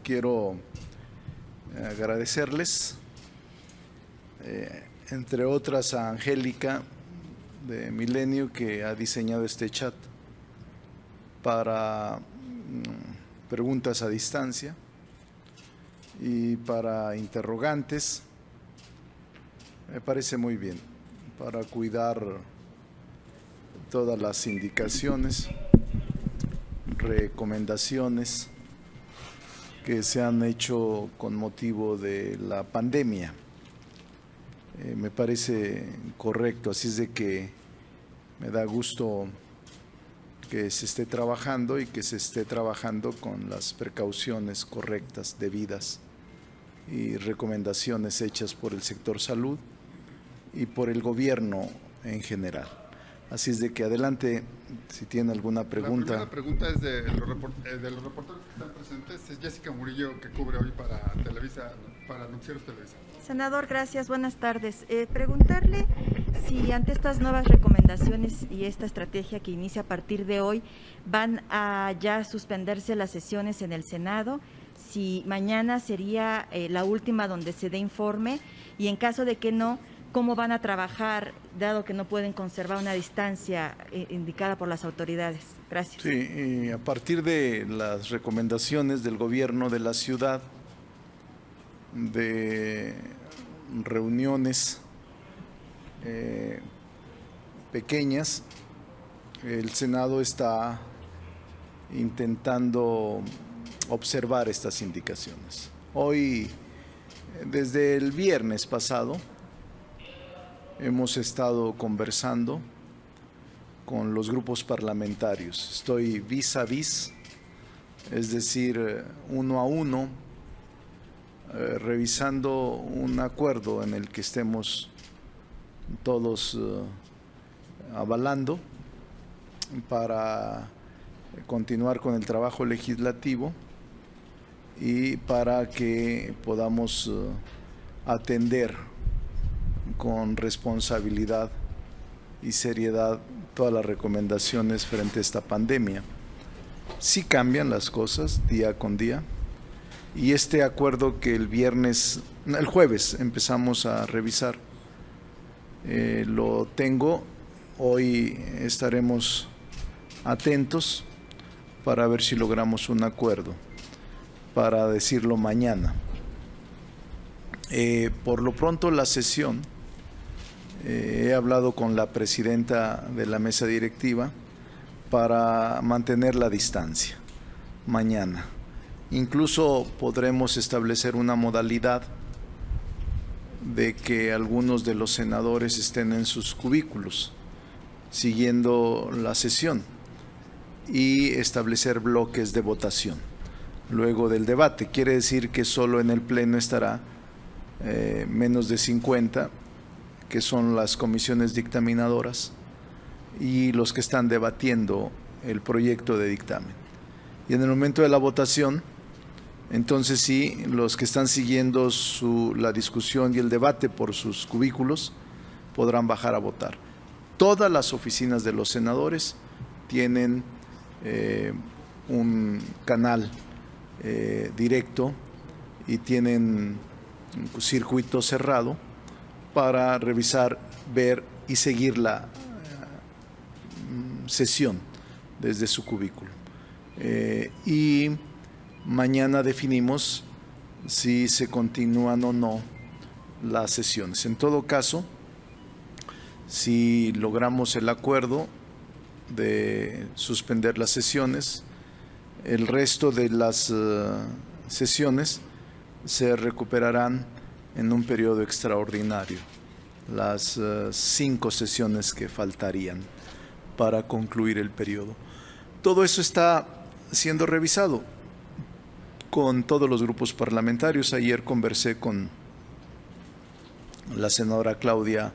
quiero agradecerles, entre otras a Angélica de Milenio, que ha diseñado este chat para preguntas a distancia y para interrogantes. Me parece muy bien, para cuidar todas las indicaciones, recomendaciones que se han hecho con motivo de la pandemia. Me parece correcto, así es de que me da gusto que se esté trabajando y que se esté trabajando con las precauciones correctas, debidas y recomendaciones hechas por el sector salud y por el gobierno en general. Así es de que adelante, si tiene alguna pregunta. La primera pregunta es de los reporteros que están presentes. Es Jessica Murillo, que cubre hoy para Televisa, para Noticieros Televisa. Senador, gracias. Buenas tardes. Preguntarle si ante estas nuevas recomendaciones y esta estrategia que inicia a partir de hoy, van a ya suspenderse las sesiones en el Senado, si mañana sería la última donde se dé informe, y en caso de que no, ¿cómo van a trabajar, dado que no pueden conservar una distancia indicada por las autoridades? Gracias. Sí, a partir de las recomendaciones del gobierno de la ciudad, de reuniones pequeñas, el Senado está intentando observar estas indicaciones. Hoy, desde el viernes pasado, hemos estado conversando con los grupos parlamentarios. Estoy vis a vis, es decir, uno a uno, revisando un acuerdo en el que estemos todos avalando para continuar con el trabajo legislativo y para que podamos atender con responsabilidad y seriedad todas las recomendaciones frente a esta pandemia. Sí cambian las cosas día con día, y este acuerdo que el jueves empezamos a revisar, lo tengo. Hoy estaremos atentos para ver si logramos un acuerdo, para decirlo mañana. Por lo pronto, la sesión, he hablado con la presidenta de la mesa directiva para mantener la distancia mañana. Incluso podremos establecer una modalidad de que algunos de los senadores estén en sus cubículos siguiendo la sesión y establecer bloques de votación luego del debate. Quiere decir que solo en el pleno estará menos de 50, que son las comisiones dictaminadoras, y los que están debatiendo el proyecto de dictamen. Y en el momento de la votación, entonces sí, los que están siguiendo la discusión y el debate por sus cubículos podrán bajar a votar. Todas las oficinas de los senadores tienen un canal directo y tienen un circuito cerrado para revisar, ver y seguir la sesión desde su cubículo. Y mañana definimos si se continúan o no las sesiones. En todo caso, si logramos el acuerdo de suspender las sesiones, el resto de las sesiones se recuperarán en un periodo extraordinario, las 5 sesiones que faltarían para concluir el periodo. Todo eso está siendo revisado con todos los grupos parlamentarios. Ayer conversé con la senadora Claudia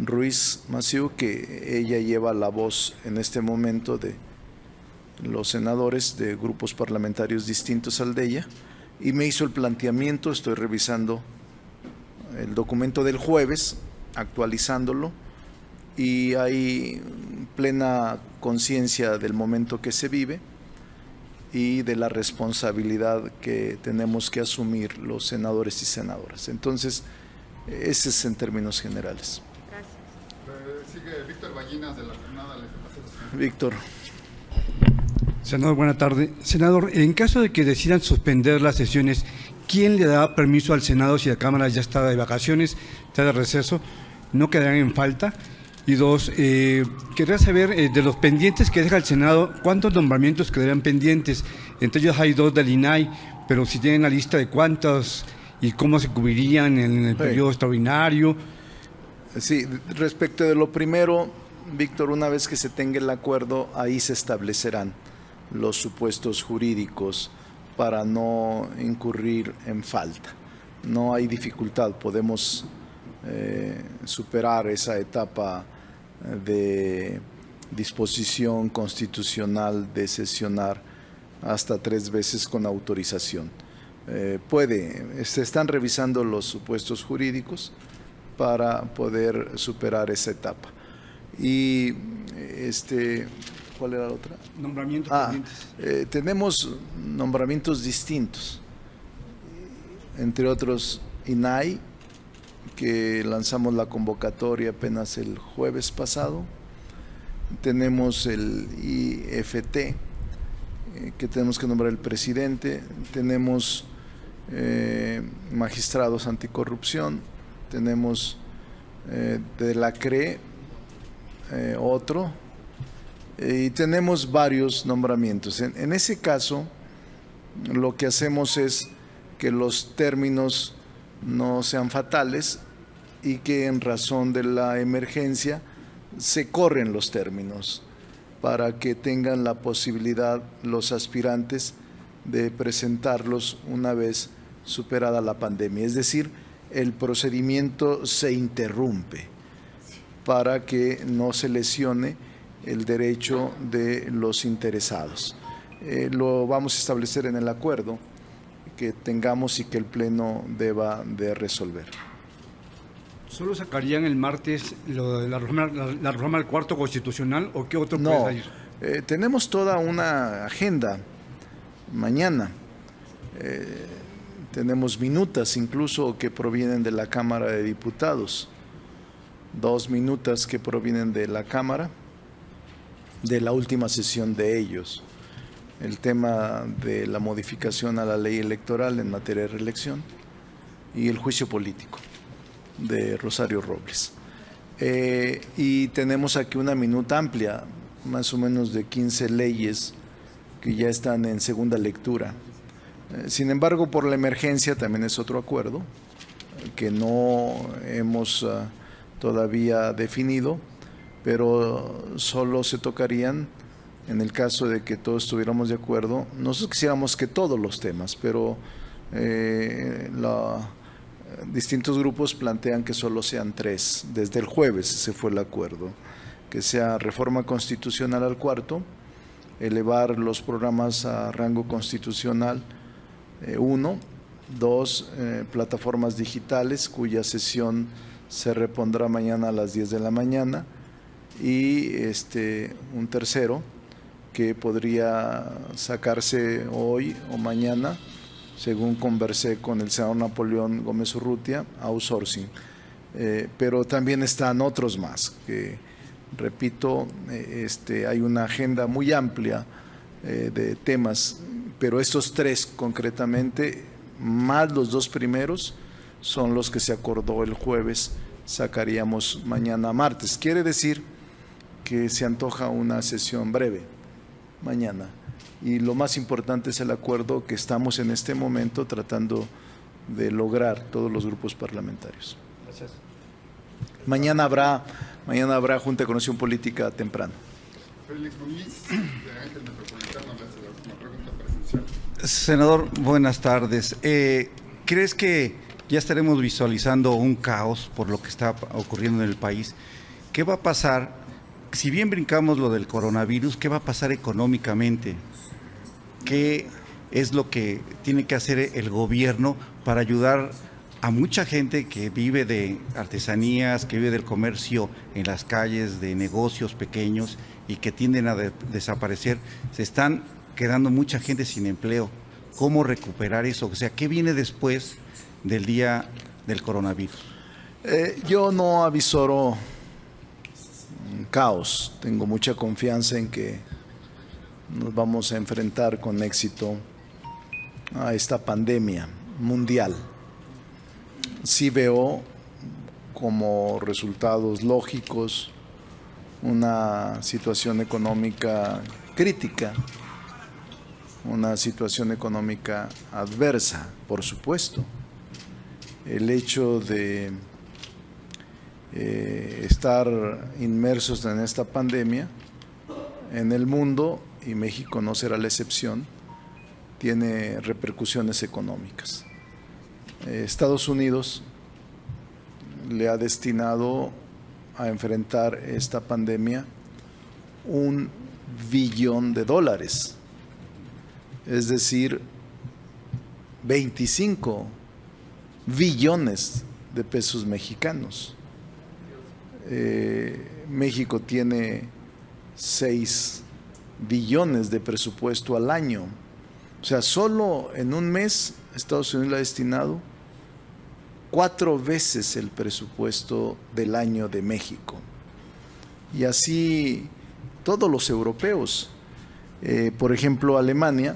Ruiz Massieu, que ella lleva la voz en este momento de los senadores de grupos parlamentarios distintos al de ella, y me hizo el planteamiento. Estoy revisando el documento del jueves, actualizándolo, y hay plena conciencia del momento que se vive, y de la responsabilidad que tenemos que asumir los senadores y senadoras. Entonces, ese es en términos generales. Gracias. Sigue Víctor Ballinas de la jornada. Víctor. Senador, buena tarde. Senador, en caso de que decidan suspender las sesiones, ¿quién le da permiso al Senado si la Cámara ya está de vacaciones, está de receso? ¿No quedarán en falta? Y dos, quería saber de los pendientes que deja el Senado, ¿cuántos nombramientos quedarían pendientes? Entre ellos hay 2 del INAI, pero si tienen la lista de cuántos y cómo se cubrirían en el periodo extraordinario. Sí, respecto de lo primero, Víctor, una vez que se tenga el acuerdo, ahí se establecerán los supuestos jurídicos para no incurrir en falta. No hay dificultad, podemos superar esa etapa de disposición constitucional de sesionar hasta 3 veces con autorización. Se están revisando los supuestos jurídicos para poder superar esa etapa. Y ¿cuál era la otra? Nombramientos pendientes. Tenemos nombramientos distintos, entre otros INAI, que lanzamos la convocatoria apenas el jueves pasado. Tenemos el IFT, que tenemos que nombrar el presidente. Tenemos magistrados anticorrupción. Tenemos de la CRE otro. Y tenemos varios nombramientos. En ese caso, lo que hacemos es que los términos no sean fatales y que en razón de la emergencia se corren los términos para que tengan la posibilidad los aspirantes de presentarlos una vez superada la pandemia. Es decir, el procedimiento se interrumpe para que no se lesione el derecho de los interesados. Lo vamos a establecer en el acuerdo que tengamos y que el Pleno deba de resolver. ¿Solo sacarían el martes lo de la reforma al cuarto constitucional o qué otro No, puede salir? tenemos toda una agenda mañana. Tenemos minutas incluso que provienen de la Cámara de Diputados, 2 minutas que provienen de la Cámara, de la última sesión de ellos. El tema de la modificación a la ley electoral en materia de reelección y el juicio político de Rosario Robles. Y tenemos aquí una minuta amplia, más o menos de 15 leyes que ya están en segunda lectura. Sin embargo, por la emergencia también es otro acuerdo que no hemos todavía definido, pero solo se tocarían en el caso de que todos estuviéramos de acuerdo. Nosotros quisiéramos que todos los temas, pero distintos grupos plantean que solo sean 3. Desde el jueves ese fue el acuerdo, que sea reforma constitucional al cuarto, elevar los programas a rango constitucional 1, 2, plataformas digitales cuya sesión se repondrá mañana a las 10 de la mañana y un tercero que podría sacarse hoy o mañana, según conversé con el senador Napoleón Gómez Urrutia, outsourcing. Pero también están otros más, que repito, hay una agenda muy amplia de temas, pero estos 3 concretamente, más los 2 primeros, son los que se acordó el jueves, sacaríamos mañana martes. Quiere decir que se antoja una sesión breve mañana. Y lo más importante es el acuerdo que estamos en este momento tratando de lograr todos los grupos parlamentarios. Gracias. Mañana habrá Junta de Coordinación Política temprano. Félix Muñiz, de Ángel Metropolitano, le hace la última pregunta presencial. Senador, buenas tardes. ¿Crees que ya estaremos visualizando un caos por lo que está ocurriendo en el país? ¿Qué va a pasar? Si bien brincamos lo del coronavirus, ¿qué va a pasar económicamente? ¿Qué es lo que tiene que hacer el gobierno para ayudar a mucha gente que vive de artesanías, que vive del comercio en las calles, de negocios pequeños y que tienden a desaparecer? Se están quedando mucha gente sin empleo. ¿Cómo recuperar eso? O sea, ¿qué viene después del día del coronavirus? Yo no avisoro caos. Tengo mucha confianza en que nos vamos a enfrentar con éxito a esta pandemia mundial. Sí veo como resultados lógicos una situación económica crítica, una situación económica adversa, por supuesto. El hecho de estar inmersos en esta pandemia en el mundo, y México no será la excepción, tiene repercusiones económicas. Estados Unidos le ha destinado a enfrentar esta pandemia $1 billón, es decir, 25 billones de pesos mexicanos. México tiene 6 billones de presupuesto al año. O sea, solo en un mes Estados Unidos le ha destinado 4 veces el presupuesto del año de México. Y así todos los europeos. Por ejemplo, Alemania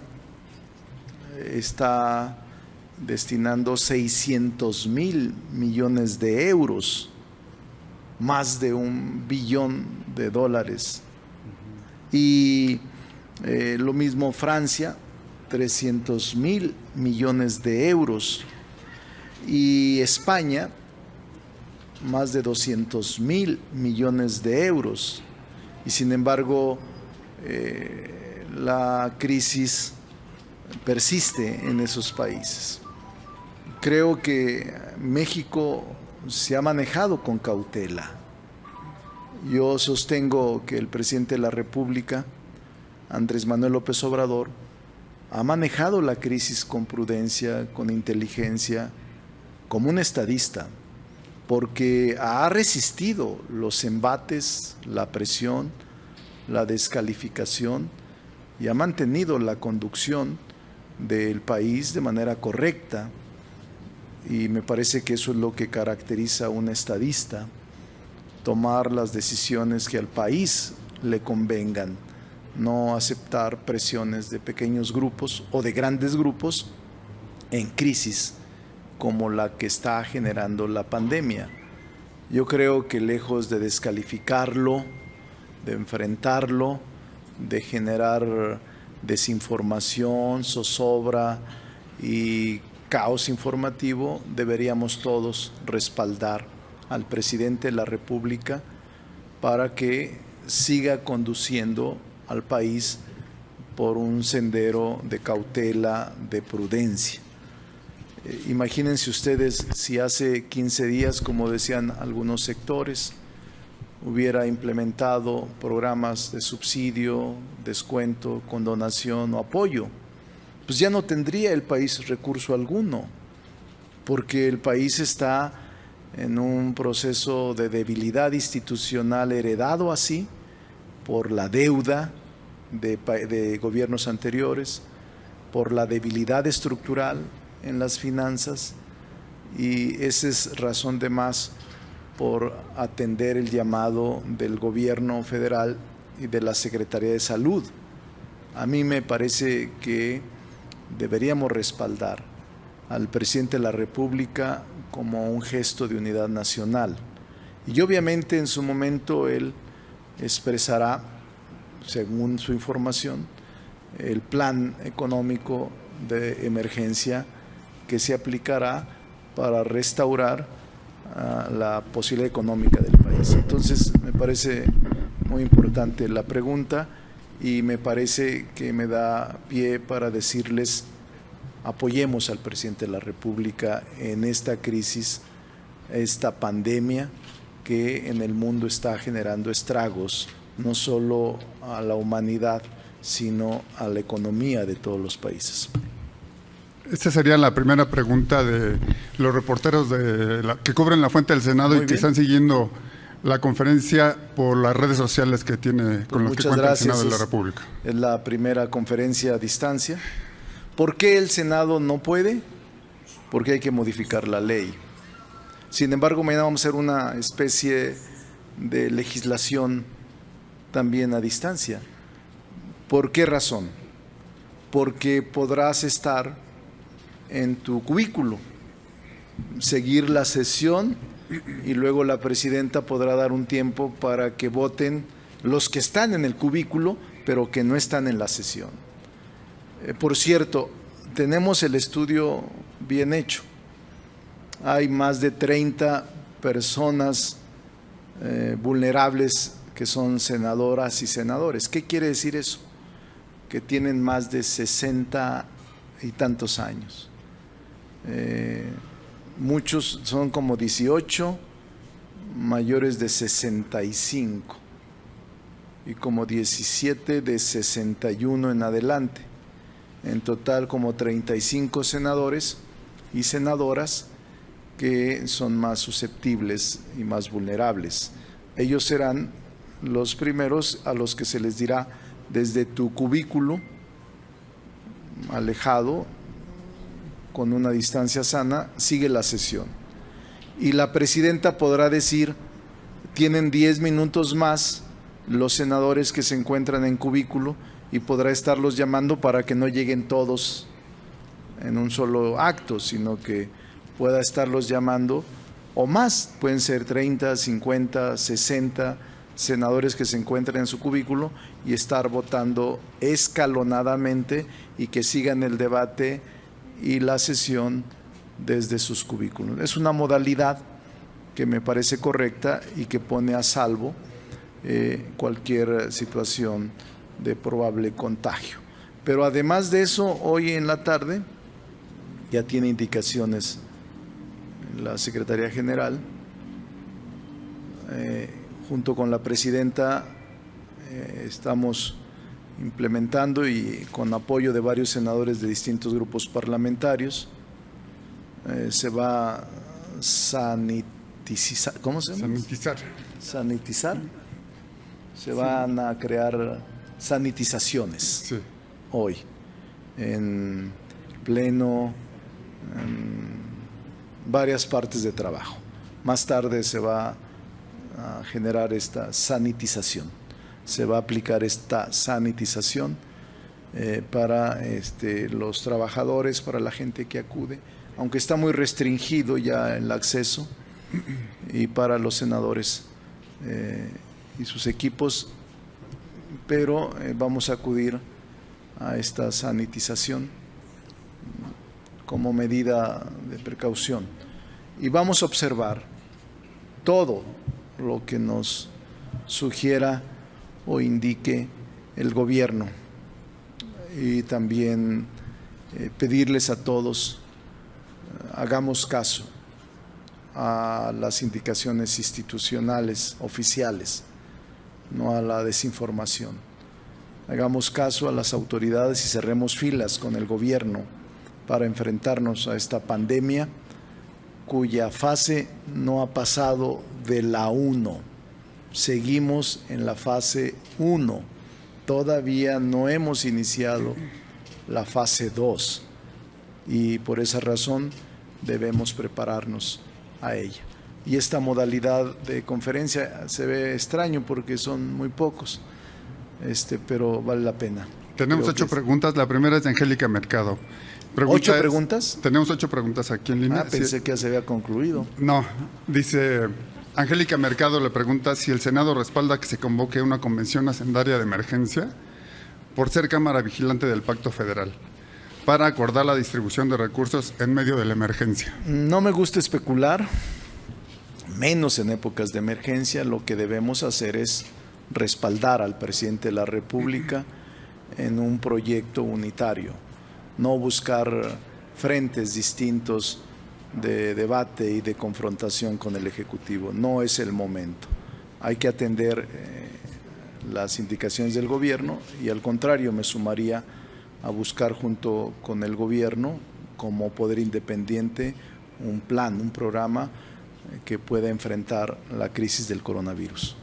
está destinando 600.000 millones de euros, más de $1 billón. Y lo mismo Francia, 300.000 millones de euros. Y España, más de 200.000 millones de euros. Y sin embargo, la crisis persiste en esos países. Creo que México se ha manejado con cautela. Yo sostengo que el presidente de la República, Andrés Manuel López Obrador, ha manejado la crisis con prudencia, con inteligencia, como un estadista, porque ha resistido los embates, la presión, la descalificación, y ha mantenido la conducción del país de manera correcta. Y me parece que eso es lo que caracteriza a un estadista: tomar las decisiones que al país le convengan, no aceptar presiones de pequeños grupos o de grandes grupos en crisis como la que está generando la pandemia. Yo creo que lejos de descalificarlo, de enfrentarlo, de generar desinformación, zozobra y caos informativo, deberíamos todos respaldar al presidente de la República para que siga conduciendo al país por un sendero de cautela, de prudencia. Imagínense ustedes si hace 15 días, como decían algunos sectores, hubiera implementado programas de subsidio, descuento, condonación o apoyo, pues ya no tendría el país recurso alguno, porque el país está en un proceso de debilidad institucional heredado así por la deuda de gobiernos anteriores, por la debilidad estructural en las finanzas, y esa es razón de más por atender el llamado del gobierno federal y de la Secretaría de Salud. A mí me parece que deberíamos respaldar al presidente de la República como un gesto de unidad nacional. Y obviamente en su momento él expresará, según su información, el plan económico de emergencia que se aplicará para restaurar la posibilidad económica del país. Entonces, me parece muy importante la pregunta y me parece que me da pie para decirles: apoyemos al presidente de la República en esta crisis, esta pandemia que en el mundo está generando estragos, no solo a la humanidad, sino a la economía de todos los países. Esta sería la primera pregunta de los reporteros que cubren la fuente del Senado y que están siguiendo la conferencia por las redes sociales que tiene con los que muchas cuenta el Senado de la gracias. República. Es la primera conferencia a distancia. ¿Por qué el Senado no puede? Porque hay que modificar la ley. Sin embargo, mañana vamos a hacer una especie de legislación también a distancia. ¿Por qué razón? Porque podrás estar en tu cubículo, seguir la sesión y luego la presidenta podrá dar un tiempo para que voten los que están en el cubículo, pero que no están en la sesión. Por cierto, tenemos el estudio bien hecho. Hay más de 30 personas vulnerables que son senadoras y senadores. ¿Qué quiere decir eso? Que tienen más de 60 y tantos años. Muchos son como 18, mayores de 65 y como 17 de 61 en adelante. En total como 35 senadores y senadoras que son más susceptibles y más vulnerables. Ellos serán los primeros a los que se les dirá desde tu cubículo, alejado, con una distancia sana, sigue la sesión. Y la presidenta podrá decir, tienen 10 minutos más los senadores que se encuentran en cubículo y podrá estarlos llamando para que no lleguen todos en un solo acto, sino que pueda estarlos llamando o más, pueden ser 30, 50, 60 senadores que se encuentran en su cubículo y estar votando escalonadamente y que sigan el debate y la sesión desde sus cubículos. Es una modalidad que me parece correcta y que pone a salvo cualquier situación de probable contagio. Pero además de eso, hoy en la tarde ya tiene indicaciones la Secretaría General, junto con la Presidenta, estamos implementando y con apoyo de varios senadores de distintos grupos parlamentarios, se va a sanitizar, ¿cómo se llama? Sanitizar. Se van a crear sanitizaciones hoy en Pleno, en varias partes de trabajo. Más tarde se va a generar esta sanitización. Se va a aplicar esta sanitización para los trabajadores, para la gente que acude, aunque está muy restringido ya el acceso, y para los senadores y sus equipos, pero vamos a acudir a esta sanitización como medida de precaución. Y vamos a observar todo lo que nos sugiera o indique el gobierno y también pedirles a todos, hagamos caso a las indicaciones institucionales, oficiales, no a la desinformación. Hagamos caso a las autoridades y cerremos filas con el gobierno para enfrentarnos a esta pandemia cuya fase no ha pasado de la 1. Seguimos en la fase 1. Todavía no hemos iniciado la fase 2 y por esa razón debemos prepararnos a ella. Y esta modalidad de conferencia se ve extraño porque son muy pocos, pero vale la pena. Tenemos 8 preguntas. La primera es de Angélica Mercado. ¿8 preguntas? Tenemos 8 preguntas aquí en línea. Pensé que ya se había concluido. No, dice Angélica Mercado, le pregunta si el Senado respalda que se convoque una convención hacendaria de emergencia por ser Cámara Vigilante del Pacto Federal para acordar la distribución de recursos en medio de la emergencia. No me gusta especular, menos en épocas de emergencia. Lo que debemos hacer es respaldar al presidente de la República en un proyecto unitario, no buscar frentes distintos de debate y de confrontación con el Ejecutivo. No es el momento. Hay que atender las indicaciones del gobierno y al contrario me sumaría a buscar junto con el gobierno como poder independiente un plan, un programa que pueda enfrentar la crisis del coronavirus.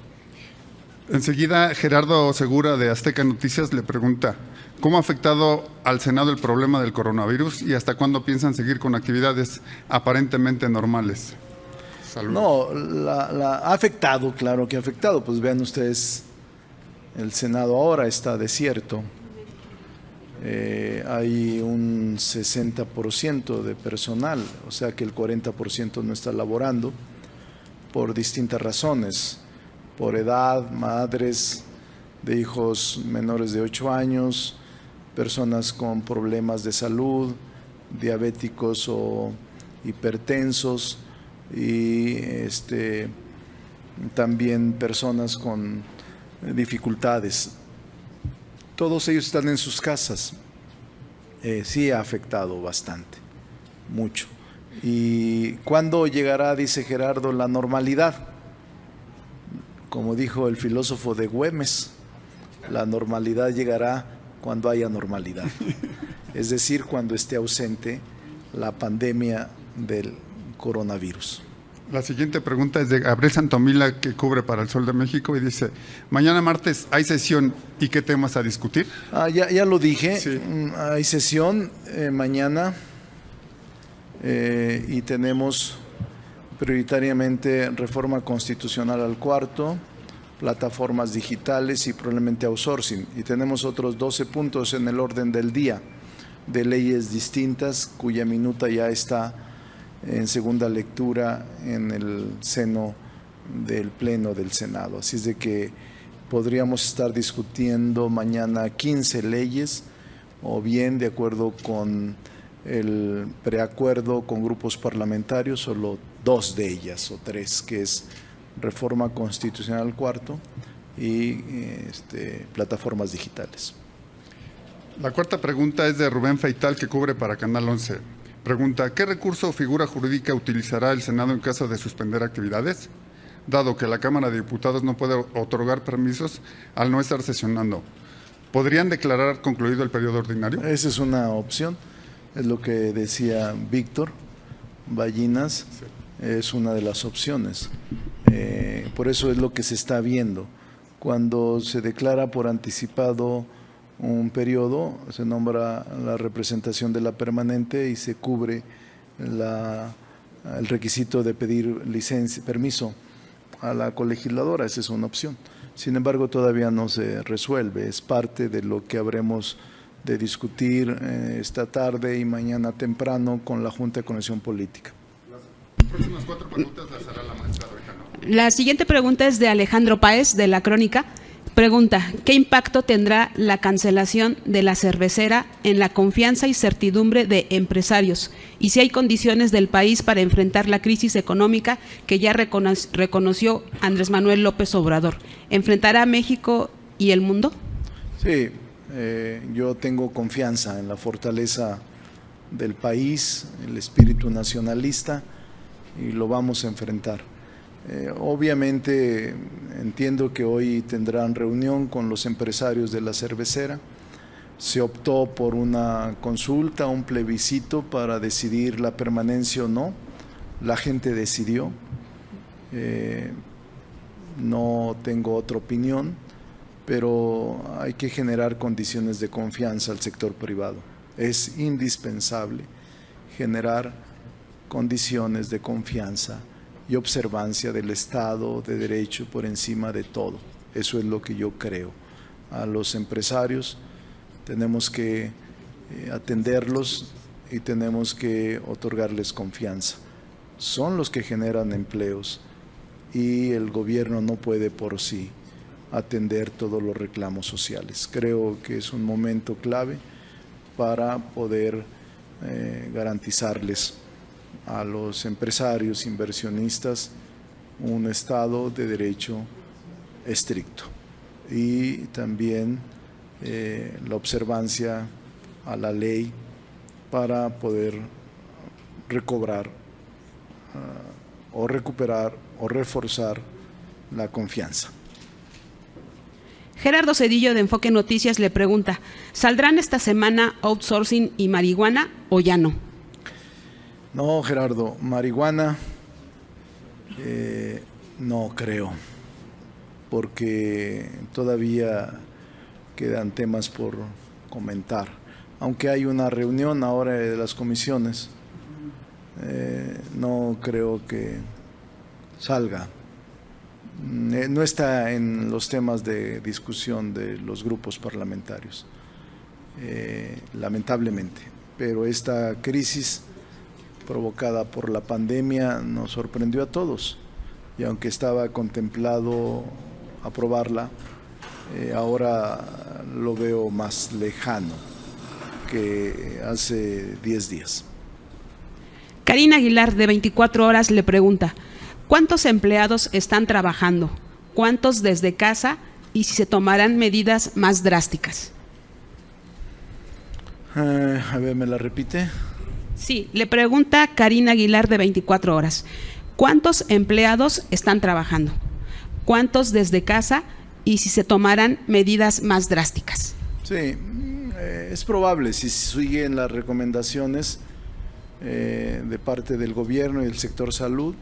Enseguida, Gerardo Segura de Azteca Noticias le pregunta, ¿cómo ha afectado al Senado el problema del coronavirus y hasta cuándo piensan seguir con actividades aparentemente normales? Saludos. No, ha afectado, claro que ha afectado. Pues vean ustedes, el Senado ahora está desierto. Hay un 60% de personal, o sea que el 40% no está laborando por distintas razones, por edad, madres de hijos menores de 8 años, personas con problemas de salud, diabéticos o hipertensos y también personas con dificultades. Todos ellos están en sus casas. Sí ha afectado bastante, mucho. ¿Y cuándo llegará, dice Gerardo, la normalidad? Como dijo el filósofo de Güemes, la normalidad llegará cuando haya normalidad. Es decir, cuando esté ausente la pandemia del coronavirus. La siguiente pregunta es de Gabriel Santomila, que cubre para El Sol de México, y dice, mañana martes hay sesión, ¿y qué temas a discutir? Ya lo dije, sí. Hay sesión mañana y tenemos prioritariamente reforma constitucional al cuarto, plataformas digitales y probablemente outsourcing. Y tenemos otros 12 puntos en el orden del día de leyes distintas cuya minuta ya está en segunda lectura en el seno del Pleno del Senado. Así es de que podríamos estar discutiendo mañana 15 leyes o bien, de acuerdo con el preacuerdo con grupos parlamentarios, solo 2 de ellas o 3, que es reforma constitucional al cuarto y plataformas digitales. La cuarta pregunta es de Rubén Feital, que cubre para Canal 11. Pregunta, ¿qué recurso o figura jurídica utilizará el Senado en caso de suspender actividades? Dado que la Cámara de Diputados no puede otorgar permisos al no estar sesionando, ¿podrían declarar concluido el periodo ordinario? Esa es una opción, es lo que decía Víctor Ballinas, sí. Es una de las opciones. Por eso es lo que se está viendo. Cuando se declara por anticipado un periodo, se nombra la representación de la permanente y se cubre el requisito de pedir permiso a la colegisladora. Esa es una opción. Sin embargo, todavía no se resuelve. Es parte de lo que habremos de discutir esta tarde y mañana temprano con la Junta de Coordinación Política. Las próximas 4 preguntas las hará la maestra Rejano. La siguiente pregunta es de Alejandro Páez, de La Crónica. Pregunta, ¿qué impacto tendrá la cancelación de la cervecera en la confianza y certidumbre de empresarios? Y si hay condiciones del país para enfrentar la crisis económica que ya reconoció Andrés Manuel López Obrador. ¿Enfrentará a México y el mundo? Sí, yo tengo confianza en la fortaleza del país, el espíritu nacionalista, y lo vamos a enfrentar. Obviamente entiendo que hoy tendrán reunión con los empresarios de la cervecera. Se optó por una consulta, un plebiscito para decidir la permanencia o no. La gente decidió. No tengo otra opinión, pero hay que generar condiciones de confianza al sector privado. Es indispensable generar condiciones de confianza y observancia del Estado de Derecho por encima de todo. Eso es lo que yo creo. A los empresarios tenemos que atenderlos y tenemos que otorgarles confianza. Son los que generan empleos y el gobierno no puede por sí atender todos los reclamos sociales. Creo que es un momento clave para poder garantizarles a los empresarios, inversionistas, un Estado de Derecho estricto y también la observancia a la ley para poder recobrar o recuperar o reforzar la confianza. Gerardo Cedillo, de Enfoque Noticias, le pregunta, ¿saldrán esta semana outsourcing y marihuana o ya no? No, Gerardo, marihuana No creo, porque todavía quedan temas por comentar. Aunque hay una reunión ahora de las comisiones, no creo que salga. No está en los temas de discusión de los grupos parlamentarios, lamentablemente. Pero esta crisis provocada por la pandemia nos sorprendió a todos, y aunque estaba contemplado aprobarla, ahora lo veo más lejano que hace 10 días. Karina Aguilar, de 24 horas, le pregunta, ¿cuántos empleados están trabajando? ¿Cuántos desde casa? Y si se tomarán medidas más drásticas. A ver, ¿me la repite? Sí, le pregunta Karina Aguilar, de 24 horas. ¿Cuántos empleados están trabajando? ¿Cuántos desde casa? Y si se tomarán medidas más drásticas. Sí, es probable, si siguen las recomendaciones de parte del gobierno y del sector salud,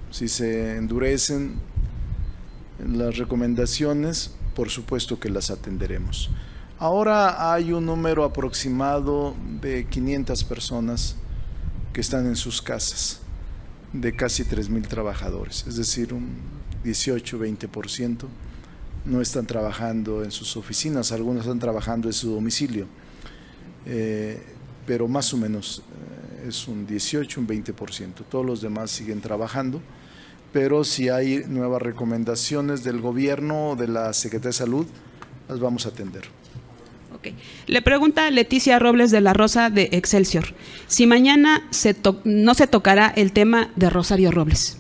si se endurecen las recomendaciones, por supuesto que las atenderemos. Ahora hay un número aproximado de 500 personas que están en sus casas, de casi 3,000 trabajadores, es decir, un 18-20% no están trabajando en sus oficinas, algunos están trabajando en su domicilio, pero más o menos es un 18, un 20%. Todos los demás siguen trabajando, pero si hay nuevas recomendaciones del gobierno o de la Secretaría de Salud, las vamos a atender. Okay. Le pregunta Leticia Robles de la Rosa, de Excelsior, si mañana no se tocará el tema de Rosario Robles.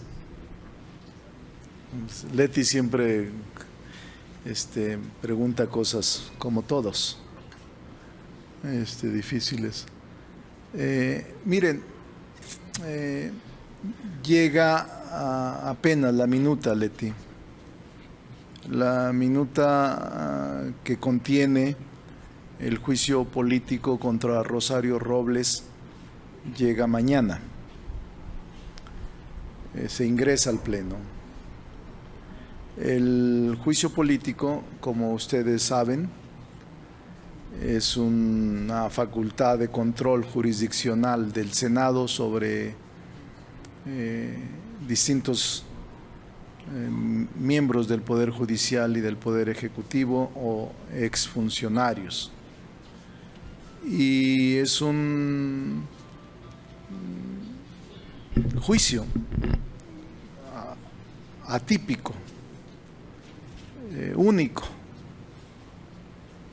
Leti siempre pregunta cosas como todos, difíciles. Miren, llega apenas la minuta, Leti, la minuta que contiene el juicio político contra Rosario Robles llega mañana, se ingresa al Pleno. El juicio político, como ustedes saben, es una facultad de control jurisdiccional del Senado sobre distintos miembros del Poder Judicial y del Poder Ejecutivo o exfuncionarios. Y es un juicio atípico, único,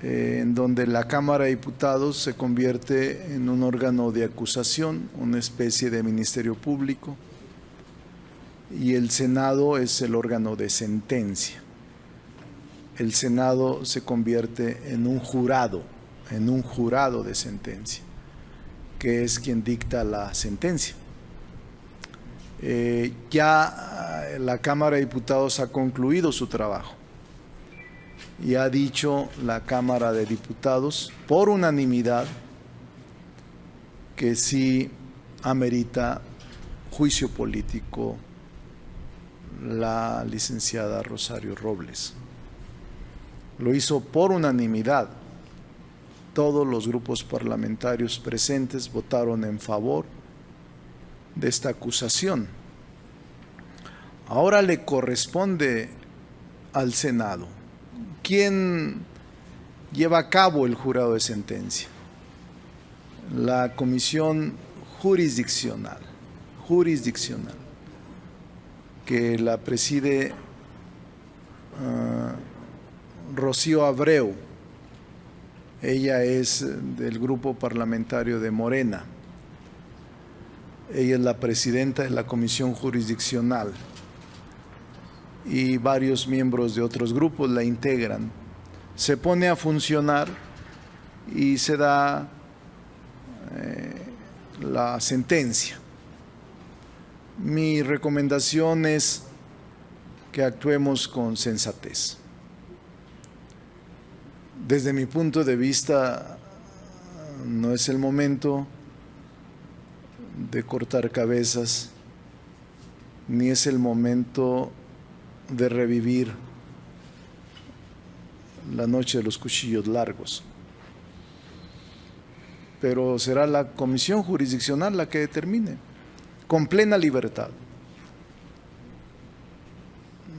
en donde la Cámara de Diputados se convierte en un órgano de acusación, una especie de ministerio público, y el Senado es el órgano de sentencia. El Senado se convierte en un jurado de sentencia, que es quien dicta la sentencia. Ya la Cámara de Diputados ha concluido su trabajo y ha dicho la Cámara de Diputados por unanimidad que sí amerita juicio político la licenciada Rosario Robles. Lo hizo por unanimidad. Todos los grupos parlamentarios presentes votaron en favor de esta acusación. Ahora le corresponde al Senado. ¿Quién lleva a cabo el jurado de sentencia? La Comisión Jurisdiccional, que la preside Rocío Abreu. Ella es del grupo parlamentario de Morena. Ella es la presidenta de la Comisión Jurisdiccional y varios miembros de otros grupos la integran. Se pone a funcionar y se da la sentencia. Mi recomendación es que actuemos con sensatez. Desde mi punto de vista, no es el momento de cortar cabezas ni es el momento de revivir la noche de los cuchillos largos. Pero será la comisión jurisdiccional la que determine, con plena libertad.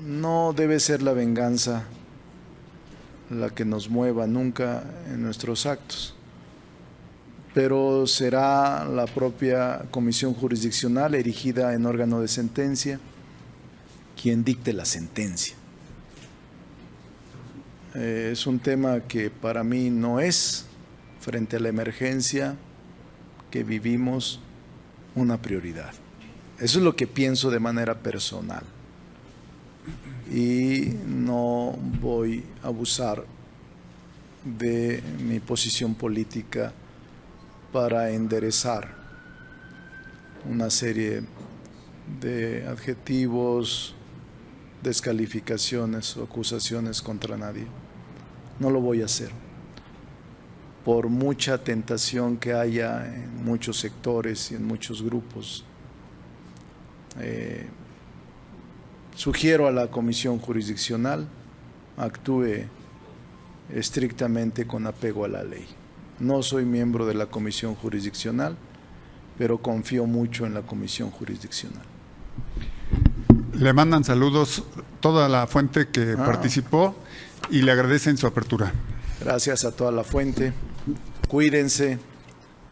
No debe ser la venganza la que nos mueva nunca en nuestros actos, pero será la propia comisión jurisdiccional erigida en órgano de sentencia quien dicte la sentencia. Es un tema que para mí no es, frente a la emergencia que vivimos, una prioridad. Eso es lo que pienso de manera personal. Y no voy a abusar de mi posición política para enderezar una serie de adjetivos, descalificaciones o acusaciones contra nadie. No lo voy a hacer. Por mucha tentación que haya en muchos sectores y en muchos grupos, sugiero a la comisión jurisdiccional actúe estrictamente con apego a la ley. No soy miembro de la comisión jurisdiccional, pero confío mucho en la comisión jurisdiccional. Le mandan saludos toda la fuente que participó y le agradecen su apertura. Gracias a toda la fuente. Cuídense,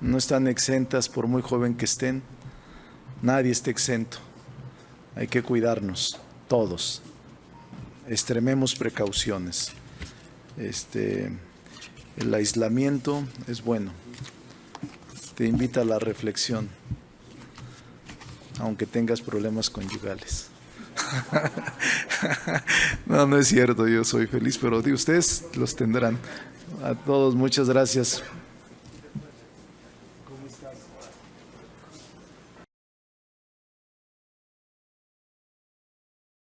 no están exentas por muy joven que estén. Nadie está exento. Hay que cuidarnos, todos. Extrememos precauciones. El aislamiento es bueno. Te invita a la reflexión, aunque tengas problemas conyugales. No es cierto, yo soy feliz, pero de ustedes los tendrán. A todos, muchas gracias.